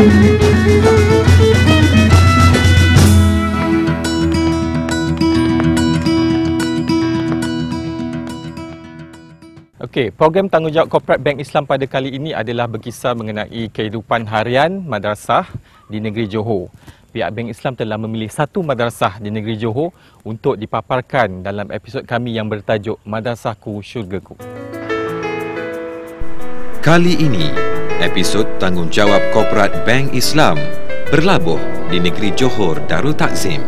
Okey, program tanggungjawab korporat Bank Islam pada kali ini adalah berkisar mengenai kehidupan harian madrasah di negeri Johor. Pihak Bank Islam telah memilih satu madrasah di negeri Johor untuk dipaparkan dalam episod kami yang bertajuk Madrasahku Syurgaku. Kali ini, episod tanggungjawab korporat Bank Islam berlabuh di negeri Johor Darul Takzim.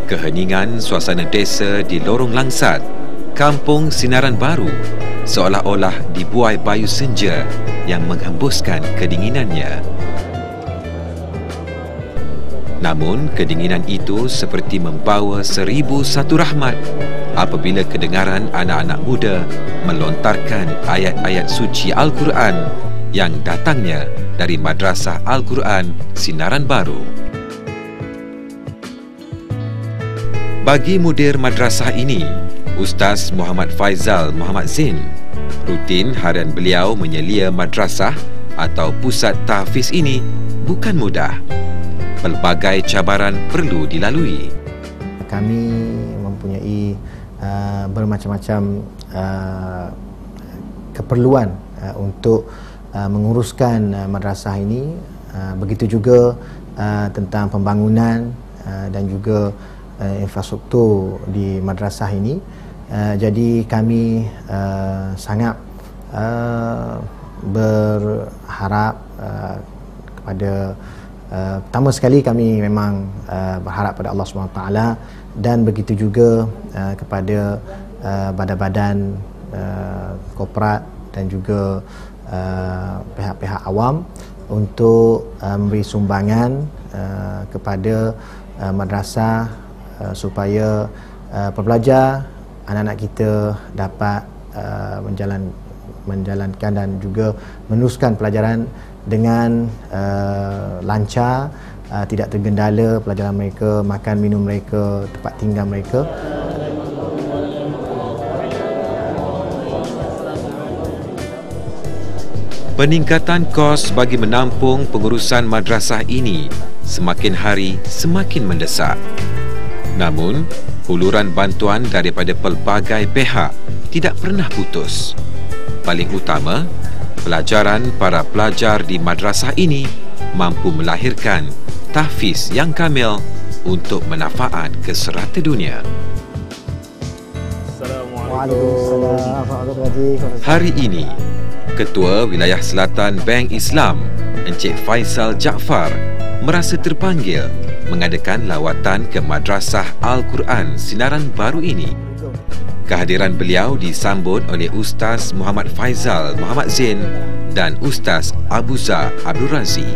Keheningan suasana desa di Lorong Langsat, Kampung Sinaran Baru, seolah-olah dibuai bayu senja yang menghembuskan kedinginannya. Namun, kedinginan itu seperti membawa 1001 rahmat apabila kedengaran anak-anak muda melontarkan ayat-ayat suci Al-Quran yang datangnya dari Madrasah Al-Quran Sinaran Baru. Bagi mudir madrasah ini, Ustaz Muhammad Faizal Muhammad Zain, rutin harian beliau menyelia madrasah atau pusat tahfiz ini bukan mudah. Pelbagai cabaran perlu dilalui. Kami mempunyai bermacam-macam keperluan untuk menguruskan madrasah ini. Begitu juga tentang pembangunan dan juga infrastruktur di madrasah ini. Jadi kami sangat berharap kepada pertama sekali kami memang berharap pada Allah SWT, dan begitu juga kepada badan-badan korporat dan juga pihak-pihak awam untuk memberi sumbangan kepada madrasah supaya pembelajar anak-anak kita dapat menjalankan dan juga meneruskan pelajaran dengan lancar, tidak tergendala pelajaran mereka, makan minum mereka, tempat tinggal mereka. Peningkatan kos bagi menampung pengurusan madrasah ini semakin hari semakin mendesak. Namun, huluran bantuan daripada pelbagai pihak tidak pernah putus. Paling utama, pelajaran para pelajar di madrasah ini mampu melahirkan tahfiz yang kamil untuk manfaat ke serata dunia. Hari ini, Ketua Wilayah Selatan Bank Islam, Encik Faisal Jaafar, merasa terpanggil mengadakan lawatan ke Madrasah Al-Quran Sinaran Baru ini. Kehadiran beliau disambut oleh Ustaz Muhammad Faizal Muhammad Zain dan Ustaz Abuza Abdul Razi.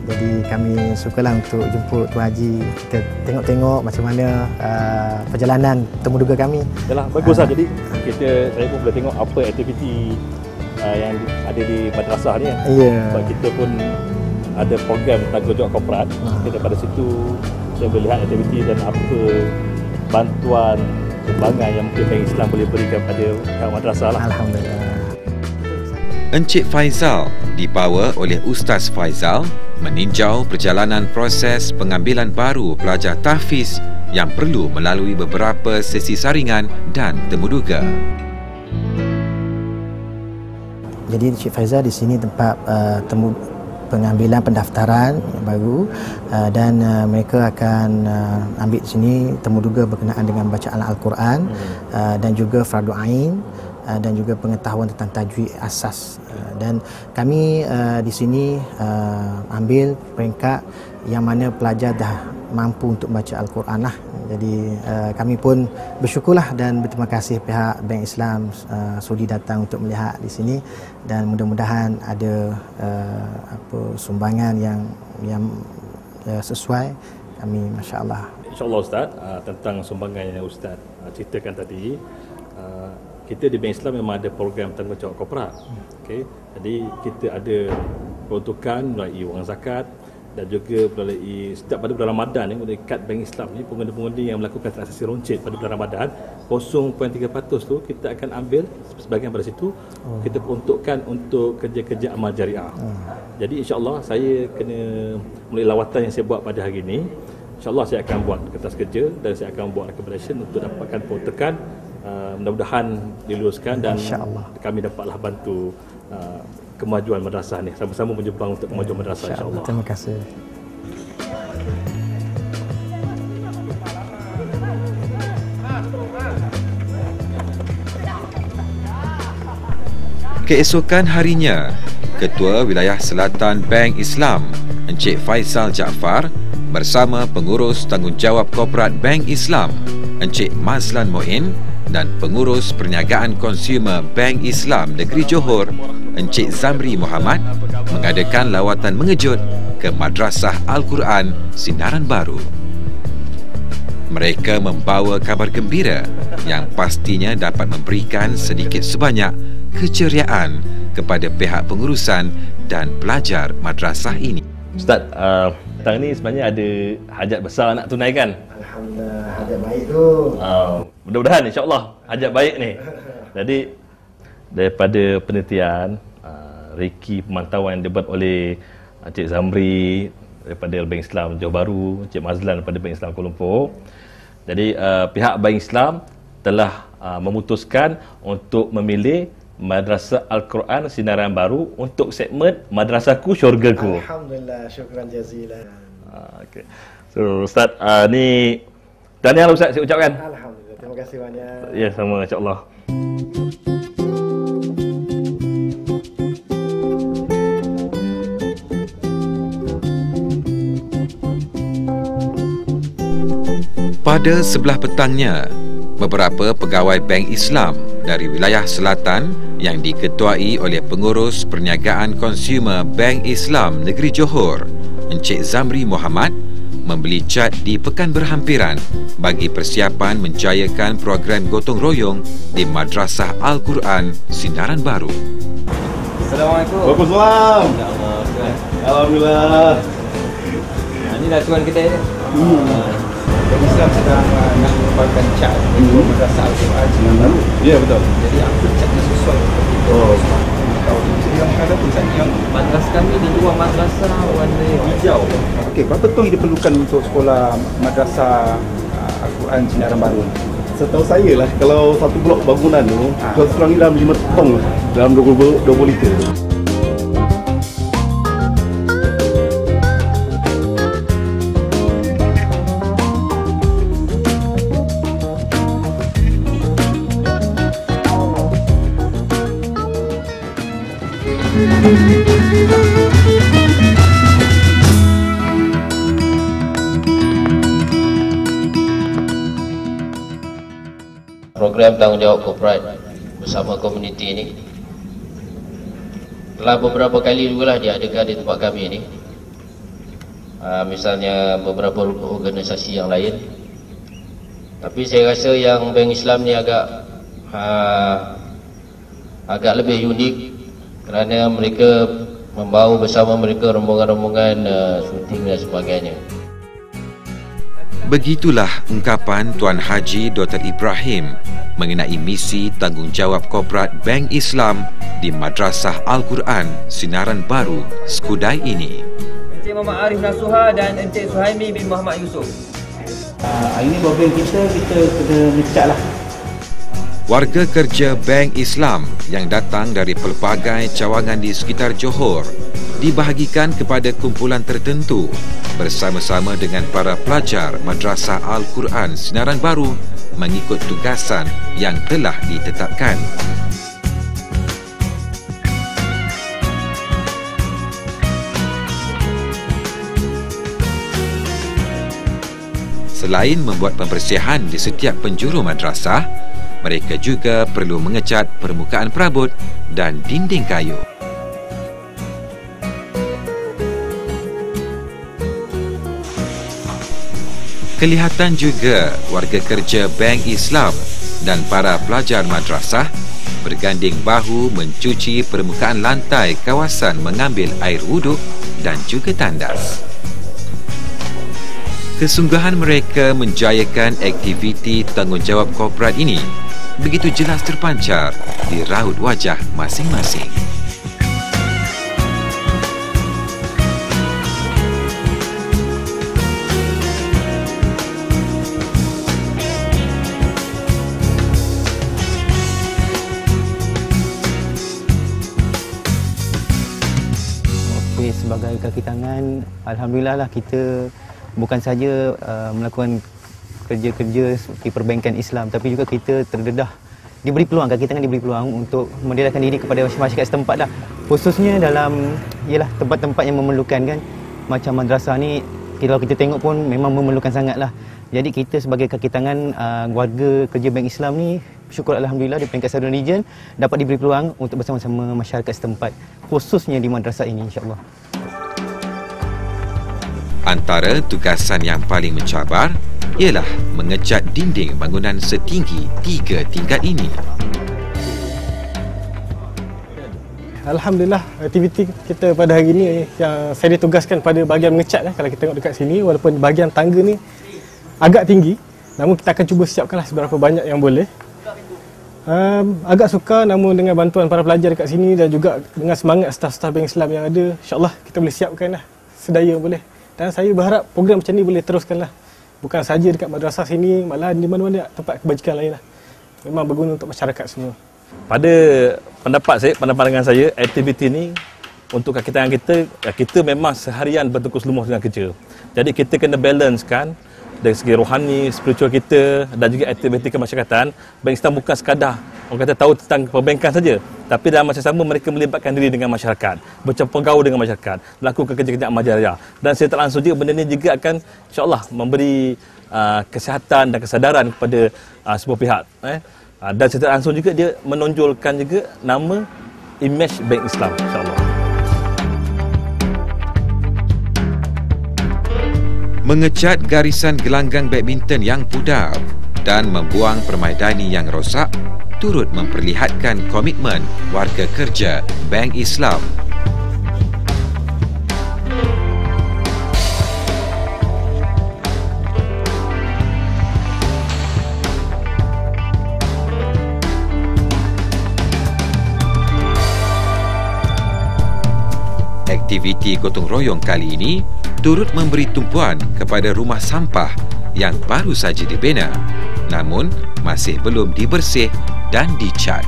Jadi kami sukalah untuk jemput Tuan Haji, kita tengok-tengok macam mana perjalanan temuduga kami. Yalah, baguslah. Jadi saya pun boleh tengok apa aktiviti yang ada di madrasah ni. Ya. Sebab kita pun ada program tanggungjawab korporat. Daripada situ saya boleh lihat aktiviti dan apa bantuan sumbangan yang mungkin Bank Islam boleh berikan pada pihak madrasah lah. Alhamdulillah. Encik Faizal dibawa oleh Ustaz Faizal meninjau perjalanan proses pengambilan baru pelajar tahfiz yang perlu melalui beberapa sesi saringan dan temuduga. Jadi Encik Faizal di sini tempat pengambilan pendaftaran yang baru, dan mereka akan ambil di sini temuduga berkenaan dengan bacaan Al-Quran dan juga fardu ain dan juga pengetahuan tentang tajwid asas. Dan kami di sini ambil peringkat yang mana pelajar dah mampu untuk baca Al-Quran lah. Jadi kami pun bersyukurlah dan berterima kasih pihak Bank Islam sudi datang untuk melihat di sini, dan mudah-mudahan ada sumbangan yang sesuai. Kami masya-Allah. Insya-Allah Ustaz, tentang sumbangan yang Ustaz ceritakan tadi, kita di Bank Islam memang ada program tanggungjawab korporat. Okey. Jadi kita ada peruntukan melalui wang zakat dan juga melalui setiap pada bulan Ramadan ni, melalui kad Bank Islam ni, pengundi-pengundi yang melakukan transaksi roncit pada bulan Ramadan 0.3% tu kita akan ambil sebahagian pada situ, kita peruntukkan untuk kerja-kerja amal jariah. Jadi insya-Allah saya kena melalui lawatan yang saya buat pada hari ini, insya-Allah saya akan buat kertas kerja dan saya akan buat recommendation untuk dapatkan peruntukan. Mudah-mudahan diluluskan dan kami dapatlah bantu kemajuan madrasah ni, sama-sama berjuang untuk kemajuan madrasah insya-Allah. Terima kasih. Keesokan harinya, Ketua Wilayah Selatan Bank Islam, Encik Faisal Jaafar bersama pengurus tanggungjawab korporat Bank Islam, Encik Mazlan Moin dan pengurus perniagaan konsumer Bank Islam Negeri Johor, Encik Zamri Muhammad mengadakan lawatan mengejut ke Madrasah Al-Quran Sinaran Baru. Mereka membawa kabar gembira yang pastinya dapat memberikan sedikit sebanyak keceriaan kepada pihak pengurusan dan pelajar madrasah ini. Ustaz, petang ni sebenarnya ada hajat besar nak tunaikan. Alhamdulillah, hajat baik tu. Mudah-mudahan insya-Allah hajat baik ni. Jadi daripada penelitian, reki pemantauan yang dibuat oleh Encik Zamri daripada Bank Islam Johor Bahru, Encik Mazlan daripada Bank Islam Kuala Lumpur. Jadi pihak Bank Islam telah memutuskan untuk memilih Madrasah Al-Quran Sinaran Baru untuk segmen Madrasahku Syurgaku. Alhamdulillah, syukran jazilan. Okay. So Ustaz, ni tahniah Ustaz saya ucapkan. Alhamdulillah, terima kasih banyak. Ya, sama insya-Allah. Pada sebelah petangnya, beberapa pegawai Bank Islam dari wilayah selatan yang diketuai oleh pengurus perniagaan konsumer Bank Islam Negeri Johor, Encik Zamri Muhammad, membeli cat di pekan berhampiran bagi persiapan menjayakan program gotong royong di Madrasah Al-Quran Sinaran Baru. Assalamualaikum. Waalaikumsalam. Alhamdulillah. Ini dah tuan kedai ni. Bank Islam sedang nak mengeluarkan cat untuk Madrasah Al-Quran Sinaran Baru. Ya, betul. Jadi apa catnya sesuai untuk kita? Jadi yang kata pusat yang madrasah kami di luar madrasah warna hijau. Okey, berapa tong yang diperlukan untuk sekolah Madrasah Al-Quran Sinaran Baru? Setahu saya lah, kalau satu blok bangunan tu, kurang dalam 5 tong lah, dalam 20 liter. Program tanggungjawab korporat bersama komuniti ini telah beberapa kali juga lah diadakan di tempat kami ini. Misalnya beberapa organisasi yang lain. Tapi saya rasa yang Bank Islam ni agak lebih unik kerana mereka membawa bersama mereka rombongan-rombongan syuting dan sebagainya. Begitulah ungkapan Tuan Haji Dr. Ibrahim mengenai misi tanggungjawab korporat Bank Islam di Madrasah Al-Quran Sinaran Baru Skudai ini. Encik Muhammad Arif Nasuha dan Encik Suhaimi bin Muhammad Yusof. Ini program kita kena ngecat lah. Warga kerja Bank Islam yang datang dari pelbagai cawangan di sekitar Johor dibahagikan kepada kumpulan tertentu bersama-sama dengan para pelajar Madrasah Al-Quran Sinaran Baru mengikut tugasan yang telah ditetapkan. Selain membuat pembersihan di setiap penjuru madrasah, mereka juga perlu mengecat permukaan perabot dan dinding kayu. Kelihatan juga warga kerja Bank Islam dan para pelajar madrasah berganding bahu mencuci permukaan lantai kawasan mengambil air wuduk dan juga tandas. Kesungguhan mereka menjayakan aktiviti tanggungjawab korporat ini begitu jelas terpancar di raut wajah masing-masing. Sebagai kaki tangan, alhamdulillah lah kita bukan saja melakukan kerja-kerja seperti perbankan Islam, tapi juga kita terdedah diberi peluang, kaki tangan diberi peluang untuk mendedahkan diri kepada masyarakat setempat lah, khususnya dalam ialah tempat-tempat yang memerlukan kan, macam madrasah ni kalau kita tengok pun memang memerlukan sangat lah. Jadi kita sebagai kaki tangan warga kerja Bank Islam ni, syukur alhamdulillah di peringkat Southern Region dapat diberi peluang untuk bersama-sama masyarakat setempat, khususnya di madrasah ini insya-Allah. Antara tugasan yang paling mencabar ialah mengecat dinding bangunan setinggi 3 tingkat ini. Alhamdulillah, aktiviti kita pada hari ini yang saya ditugaskan pada bahagian mengecat. Kalau kita tengok dekat sini, walaupun bahagian tangga ni agak tinggi, namun kita akan cuba siapkanlah seberapa banyak yang boleh. Agak sukar, namun dengan bantuan para pelajar dekat sini dan juga dengan semangat staf-staf Bank Islam yang ada, insya-Allah kita boleh siapkanlah sedaya boleh. Dan saya berharap program macam ni boleh teruskanlah. Bukan saja dekat madrasah sini, malah di mana-mana tempat kebajikan lain lah. Memang berguna untuk masyarakat semua. Pada pandangan saya, aktiviti ni untuk kaki tangan kita memang seharian bertungkus lumus dengan kerja. Jadi kita kena balancekan dari segi rohani, spiritual kita dan juga aktiviti kemasyarakatan. Bank Islam bukan sekadar orang kata tahu tentang perbankan saja, tapi dalam masa sama mereka melibatkan diri dengan masyarakat, bercampur gaul dengan masyarakat, melakukan kerja-kerja amal jariah. Dan saya tak langsung juga benda ni juga akan insya-Allah memberi kesihatan dan kesedaran kepada semua pihak. Dan saya tak langsung juga dia menonjolkan juga nama imej Bank Islam insya-Allah. Mengecat garisan gelanggang badminton yang pudar dan membuang permaidani yang rosak turut memperlihatkan komitmen warga kerja Bank Islam. Aktiviti gotong royong kali ini turut memberi tumpuan kepada rumah sampah yang baru saja dibina, namun masih belum dibersih dan dicat.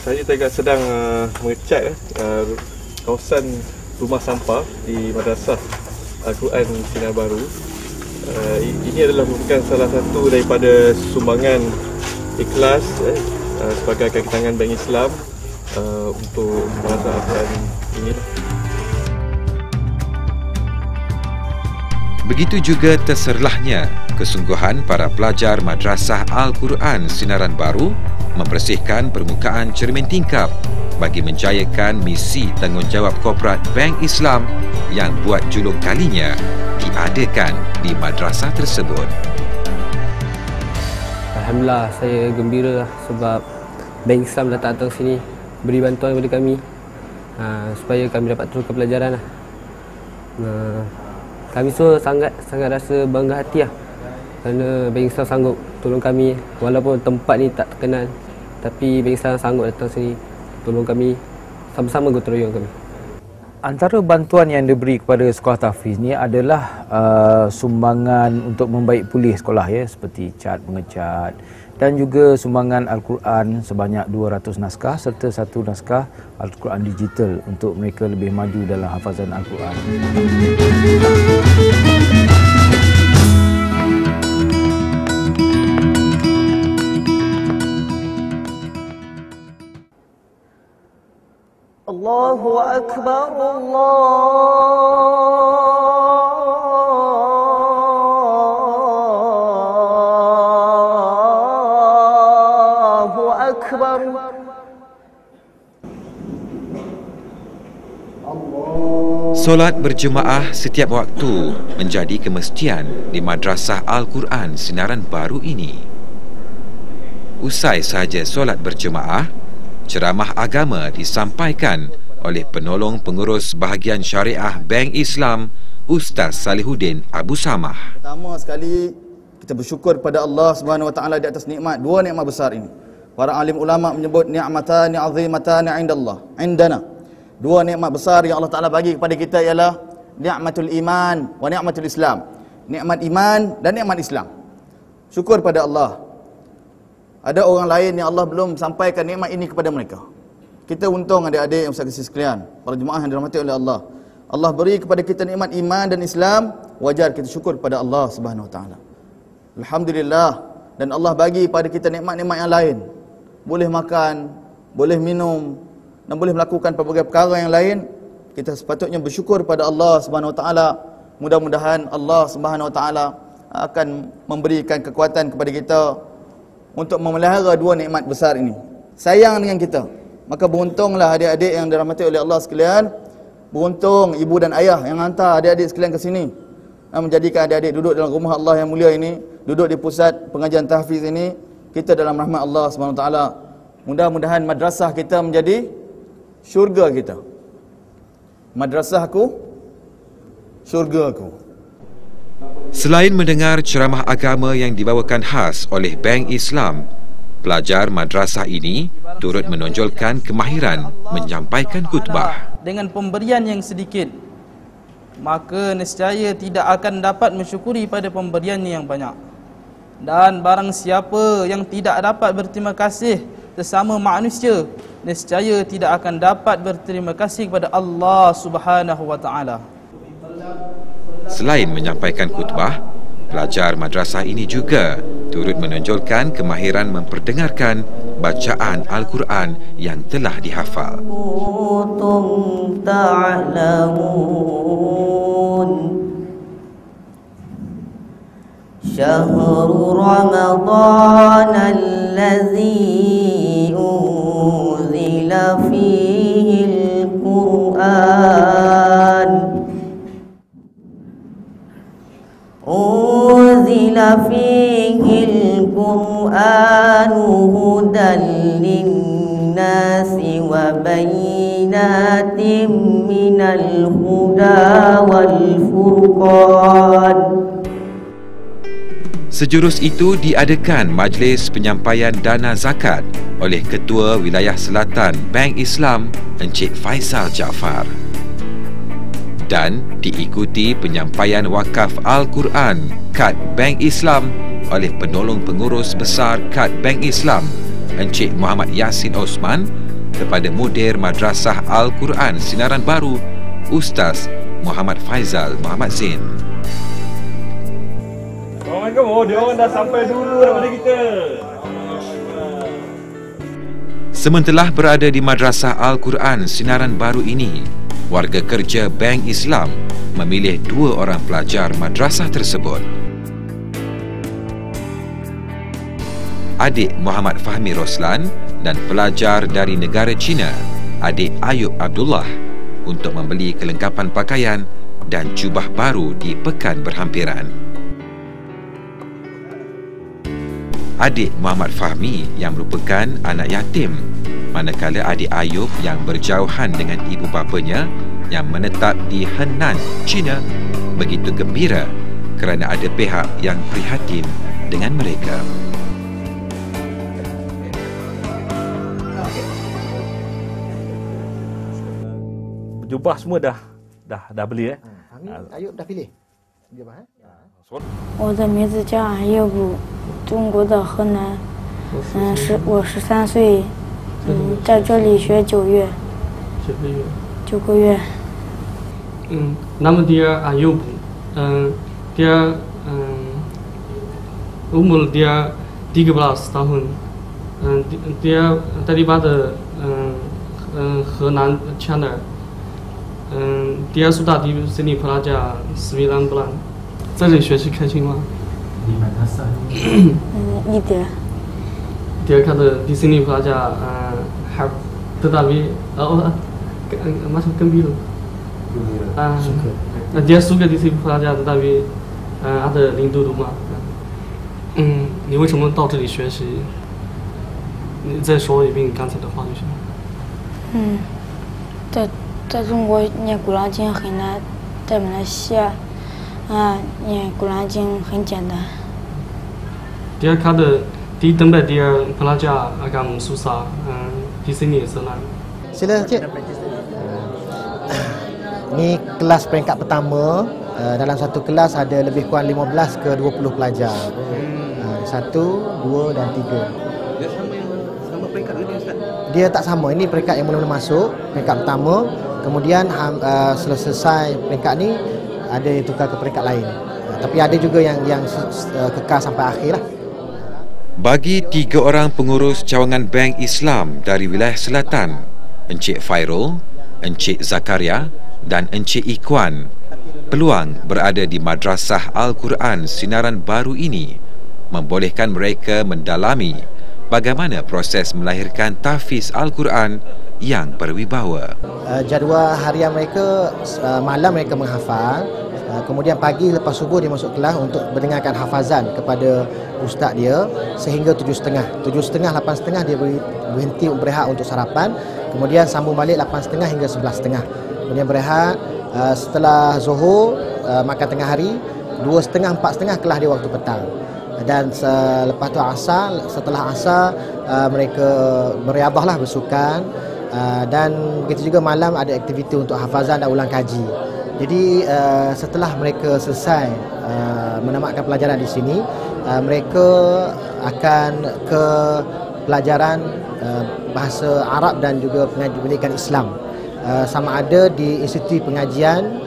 Saya tengah sedang mengecat kawasan rumah sampah di Madrasah Al-Quran Sinar Baru. Ini adalah merupakan salah satu daripada sumbangan ikhlas sebagai kaki tangan Bank Islam untuk Madrasah Al-Quran ini. Begitu juga terserlahnya kesungguhan para pelajar Madrasah Al-Quran Sinaran Baru membersihkan permukaan cermin tingkap bagi menjayakan misi tanggungjawab korporat Bank Islam yang buat julung kalinya diadakan di madrasah tersebut. Alhamdulillah, saya gembira sebab Bank Islam datang ke sini beri bantuan kepada kami supaya kami dapat teruskan pelajaran lah. Kami semua sangat rasa bangga hati lah, kerana Bank Islam sanggup tolong kami walaupun tempat ni tak terkenal, tapi Bank Islam sanggup datang sini tolong kami, sama-sama gotong royong kami. Antara bantuan yang diberi kepada sekolah tahfiz ni adalah sumbangan untuk membaik pulih sekolah ya, seperti cat, mengecat, dan juga sumbangan Al-Quran sebanyak 200 naskah serta 1 naskah Al-Quran digital untuk mereka lebih maju dalam hafazan Al-Quran. Allahu Akbar, Allahu Akbar. Solat berjemaah setiap waktu menjadi kemestian di Madrasah Al-Quran Sinaran Baru ini. Usai sahaja solat berjemaah, ceramah agama disampaikan oleh penolong pengurus bahagian syariah Bank Islam, Ustaz Salihuddin Abu Samah. Pertama sekali, kita bersyukur pada Allah Subhanahu Wa Taala di atas nikmat, dua nikmat besar ini. Para alim ulama menyebut ni'matani 'azimatani 'indallah, 'indana. Dua nikmat besar yang Allah Taala bagi kepada kita ialah ni'matul iman wa ni'matul Islam. Nikmat iman dan nikmat Islam. Syukur pada Allah. Ada orang lain yang Allah belum sampaikan nikmat ini kepada mereka. Kita untung adik-adik yang Ustaz sekalian, para jemaah yang dirahmati oleh Allah. Allah beri kepada kita nikmat iman dan Islam, wajar kita syukur pada Allah Subhanahu Wa Taala. Alhamdulillah. Dan Allah bagi pada kita nikmat-nikmat yang lain. Boleh makan, boleh minum, dan boleh melakukan pelbagai perkara yang lain. Kita sepatutnya bersyukur pada Allah Subhanahu Wa Taala. Mudah-mudahan Allah Subhanahu Wa Taala akan memberikan kekuatan kepada kita untuk memelihara dua nikmat besar ini. Sayang dengan kita. Maka beruntunglah adik-adik yang dirahmati oleh Allah sekalian. Beruntung ibu dan ayah yang hantar adik-adik sekalian ke sini, menjadikan adik-adik duduk dalam rumah Allah yang mulia ini, duduk di pusat pengajian tahfiz ini. Kita dalam rahmat Allah SWT. Mudah-mudahan madrasah kita menjadi syurga kita. Madrasahku, syurgaku. Selain mendengar ceramah agama yang dibawakan khas oleh Bank Islam, pelajar madrasah ini turut menonjolkan kemahiran menyampaikan khutbah. Dengan pemberian yang sedikit, maka nescaya tidak akan dapat mensyukuri pada pemberiannya yang banyak. Dan barang siapa yang tidak dapat berterima kasih sesama manusia, nescaya tidak akan dapat berterima kasih kepada Allah Subhanahu Wa Taala. Selain menyampaikan khutbah, pelajar madrasah ini juga turut menonjolkan kemahiran memperdengarkan bacaan Al-Quran yang telah dihafal. Syahrul Ramadan allazi unzila fihi al-Quran unzila fihi al-Quran hudan lin-nasi wa bayyinatin minal huda wal furqan. Sejurus itu diadakan majlis penyampaian dana zakat oleh Ketua Wilayah Selatan Bank Islam Encik Faisal Jaafar. Dan diikuti penyampaian wakaf Al-Quran Kad Bank Islam oleh penolong pengurus besar Kad Bank Islam Encik Muhammad Yassin Osman kepada mudir Madrasah Al-Quran Sinaran Baru Ustaz Muhammad Faizal Muhammad Zain. Oh, dia orang dah sampai dulu daripada kita. Sementara berada di Madrasah Al-Quran Sinaran Baru ini, warga kerja Bank Islam memilih 2 orang pelajar madrasah tersebut. Adik Muhammad Fahmi Roslan dan pelajar dari negara China, adik Ayub Abdullah, untuk membeli kelengkapan pakaian dan jubah baru di pekan berhampiran. Adik Muhammad Fahmi yang merupakan anak yatim, manakala adik Ayub yang berjauhan dengan ibu bapanya yang menetap di Henan, China, begitu gembira kerana ada pihak yang prihatin dengan mereka. Jubah semua dah beli Ayub dah pilih jubah 我的名字叫阿佑布，中国的河南，我13岁，在这里学9月，9个月。Nama dia Ayub, dia umur dia 13 tahun, dia daripada Henan, China, dia sudah di sini pelajar 9 bulan. 在这里学习开心吗？一点。Dia kata di sini pelajar tetapi macam gembira. Dia suka di sini pelajar tetapi ada rindu rumah. 你为什么到这里学习？你再说一遍刚才的话就行。在中国念古兰经很难，在马来西亚念古兰经很简单。Dia kata di tempat dia belajar agama susah, di sini senang. Sila Cik. Ni kelas peringkat pertama. Dalam satu kelas ada lebih kurang 15 ke 20 pelajar. 1, 2 dan 3. Dia sama peringkat ke Ustaz? Dia tak sama. Ini peringkat yang mula-mula masuk, peringkat pertama. Kemudian selesai peringkat ni ada yang tukar ke peringkat lain. Tapi ada juga yang kekal sampai akhir lah. Bagi 3 orang pengurus cawangan Bank Islam dari wilayah selatan, Encik Fairul, Encik Zakaria dan Encik Ikwan, peluang berada di Madrasah Al-Quran Sinaran Baru ini membolehkan mereka mendalami bagaimana proses melahirkan tahfiz Al-Quran yang berwibawa. Jadual harian mereka, malam mereka menghafal, kemudian pagi lepas subuh dia masuk kelas untuk mendengarkan hafazan kepada ustaz dia sehingga 7.30. 7.30, 8.30 dia berhenti berehat untuk sarapan, kemudian sambung balik 8.30 hingga 11.30. Kemudian berehat, setelah zuhur, makan tengah hari, 2.30, 4.30 kelas dia waktu petang. Dan lepas tu asar, setelah asar mereka beriadah lah, bersukan, dan begitu juga malam ada aktiviti untuk hafazan dan ulang kaji. Jadi setelah mereka selesai menamatkan pelajaran di sini, mereka akan ke pelajaran bahasa Arab dan juga pendidikan Islam, sama ada di institusi pengajian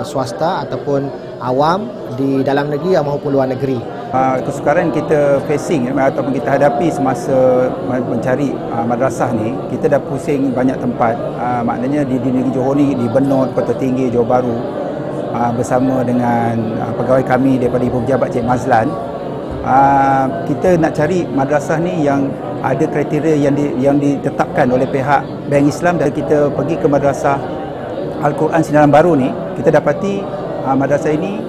swasta ataupun awam di dalam negeri maupun luar negeri. Kesukaran kita facing ataupun kita hadapi semasa mencari madrasah ni, kita dah pusing banyak tempat. Maknanya di negeri Johor ni, di Benut, Kota Tinggi, Johor Bahru, bersama dengan pegawai kami daripada Ibu Pejabat Cik Mazlan, kita nak cari madrasah ni yang ada kriteria yang ditetapkan oleh pihak Bank Islam. Dan kita pergi ke Madrasah Al-Quran Sinaran Baru ni, kita dapati madrasah ini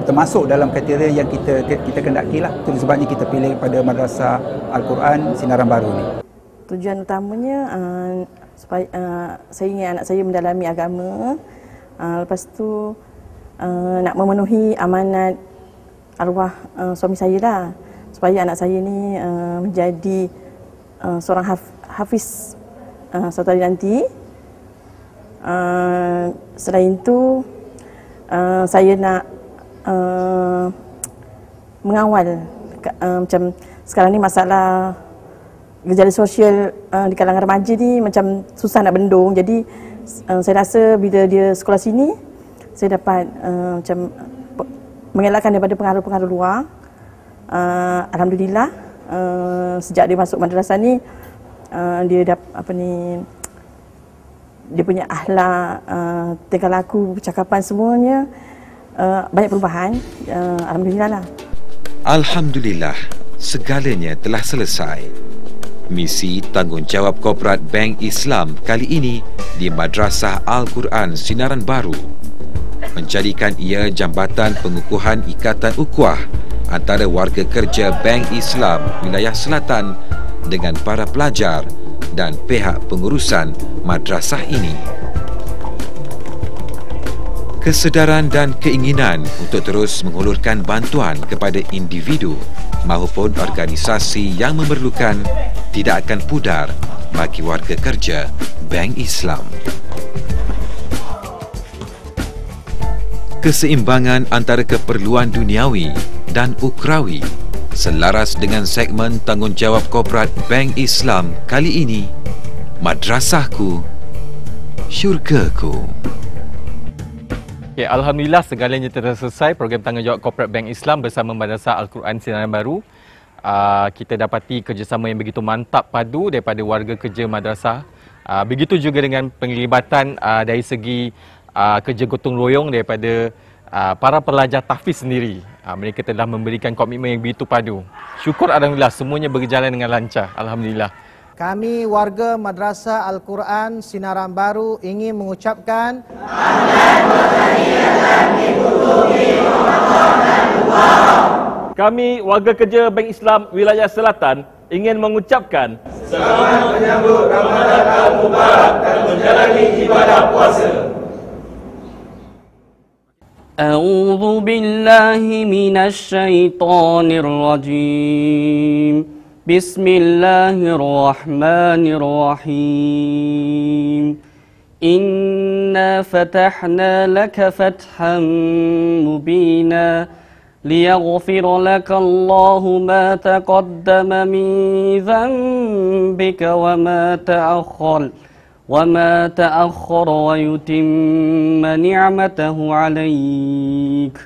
termasuk dalam kriteria yang kita kendaki lah. Itu sebabnya kita pilih pada Madrasah Al-Quran Sinaran Baru ni. Tujuan utamanya supaya saya ingin anak saya mendalami agama, lepas tu nak memenuhi amanat arwah suami saya lah, supaya anak saya ni menjadi seorang hafiz suatu hari nanti. Selain itu saya nak mengawal macam sekarang ni masalah gejala sosial di kalangan remaja ni macam susah nak bendung. Jadi saya rasa bila dia sekolah sini, saya dapat macam mengelakkan daripada pengaruh-pengaruh luar. Alhamdulillah, sejak dia masuk madrasah ni, dia dia punya akhlak, tingkah laku, percakapan semuanya banyak perubahan. Alhamdulillah lah. Alhamdulillah, segalanya telah selesai. Misi tanggungjawab korporat Bank Islam kali ini di Madrasah Al-Quran Sinaran Baru menjadikan ia jambatan pengukuhan ikatan ukhuwah antara warga kerja Bank Islam wilayah selatan dengan para pelajar dan pihak pengurusan madrasah ini. Kesedaran dan keinginan untuk terus menghulurkan bantuan kepada individu maupun organisasi yang memerlukan tidak akan pudar bagi warga kerja Bank Islam. Keseimbangan antara keperluan duniawi dan ukrawi selaras dengan segmen tanggungjawab korporat Bank Islam kali ini, Madrasahku, Syurgaku. Okay, Alhamdulillah segalanya telah selesai program tanggungjawab korporat Bank Islam bersama Madrasah Al-Quran Sinaran Baru. Kita dapati kerjasama yang begitu mantap padu daripada warga kerja madrasah. Begitu juga dengan penglibatan dari segi kerja gotong royong daripada para pelajar tahfiz sendiri. Mereka telah memberikan komitmen yang begitu padu. Syukur Alhamdulillah semuanya berjalan dengan lancar. Alhamdulillah. Kami warga Madrasah Al-Quran Sinaran Baru ingin mengucapkan Kami warga kerja Bank Islam Wilayah Selatan ingin mengucapkan selamat menyambut Ramadan Tahun Mubarak dan menjalani ibadah puasa. أعوذ بالله من الشيطان الرجيم بسم الله الرحمن الرحيم إنا فتحنا لك فتحا مبينا ليغفر لك الله ما تقدم من ذنبك وما تأخر ويتم نعمته عليك